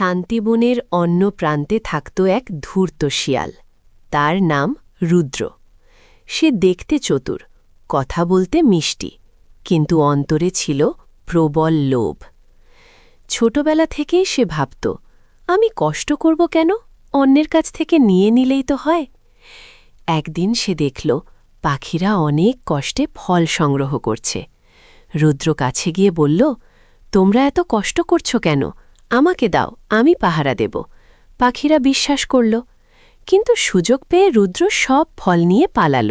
শান্তিবনের অন্য প্রান্তে থাকত এক ধূর্ত শিয়াল। তার নাম রুদ্র। সে দেখতে চতুর, কথা বলতে মিষ্টি, কিন্তু অন্তরে ছিল প্রবল লোভ। ছোটবেলা থেকেই সে ভাবত, আমি কষ্ট করব কেন, অন্যের কাছ থেকে নিয়ে নিলেই তো হয়। একদিন সে দেখল পাখিরা অনেক কষ্টে ফল সংগ্রহ করছে। রুদ্র কাছে গিয়ে বলল, তোমরা এত কষ্ট করছো কেন, আমাকে দাও, আমি পাহারা দেব। পাখিরা বিশ্বাস করল, কিন্তু সুযোগ পেয়ে রুদ্র সব ফল নিয়ে পালাল।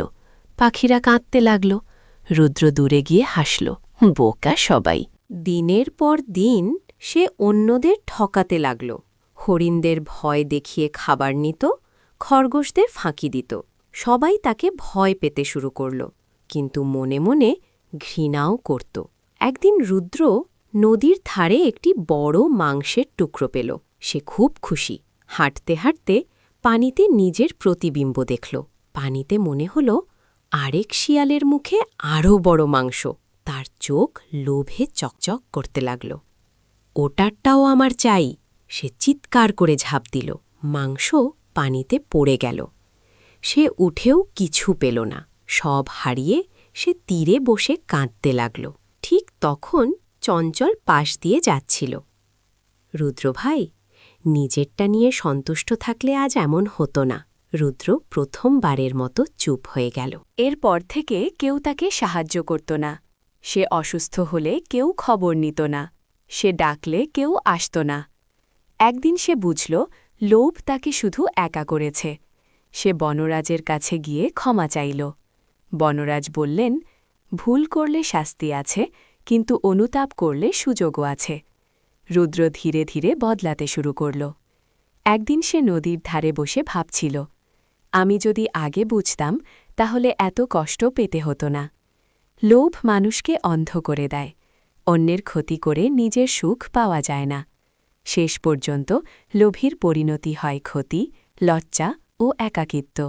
পাখিরা কাঁদতে লাগল। রুদ্র দূরে গিয়ে হাসল, বোকা সবাই। দিনের পর দিন সে অন্যদের ঠকাতে লাগল। হরিণদের ভয় দেখিয়ে খাবার নিত, খরগোশদের ফাঁকি দিত। সবাই তাকে ভয় পেতে শুরু করল, কিন্তু মনে মনে ঘৃণাও করত। একদিন রুদ্র নদীর ধারে একটি বড় মাংসের টুকরো পেল। সে খুব খুশি। হাঁটতে হাঁটতে পানিতে নিজের প্রতিবিম্ব দেখল। পানিতে মনে হল আরেক শিয়ালের মুখে আরও বড় মাংস। তার চোখ লোভে চকচক করতে লাগল। ওটারটাও আমার চাই, সে চিৎকার করে ঝাঁপ দিল। মাংস পানিতে পড়ে গেল। সে উঠেও কিছু পেল না। সব হারিয়ে সে তীরে বসে কাঁদতে লাগল। ঠিক তখন চঞ্চল পাশ দিয়ে যাচ্ছিল। রুদ্র ভাই, নিজেরটা নিয়ে সন্তুষ্ট থাকলে আজ এমন হতো না। রুদ্র প্রথমবারের মতো চুপ হয়ে গেল। এরপর থেকে কেউ তাকে সাহায্য করত না। সে অসুস্থ হলে কেউ খবর নিত না। সে ডাকলে কেউ আসত না। একদিন সে বুঝল লোভ তাকে শুধু একা করেছে। সে বনরাজের কাছে গিয়ে ক্ষমা চাইল। বনরাজ বললেন, ভুল করলে শাস্তি আছে, কিন্তু অনুতাপ করলে সুযোগও আছে। রুদ্র ধীরে ধীরে বদলাতে শুরু করল। একদিন সে নদীর ধারে বসে ভাবছিল, আমি যদি আগে বুঝতাম তাহলে এত কষ্ট পেতে হতো না। লোভ মানুষকে অন্ধ করে দেয়। অন্যের ক্ষতি করে নিজের সুখ পাওয়া যায় না। শেষ পর্যন্ত লোভীর পরিণতি হয় ক্ষতি, লজ্জা ও একাকিত্ব।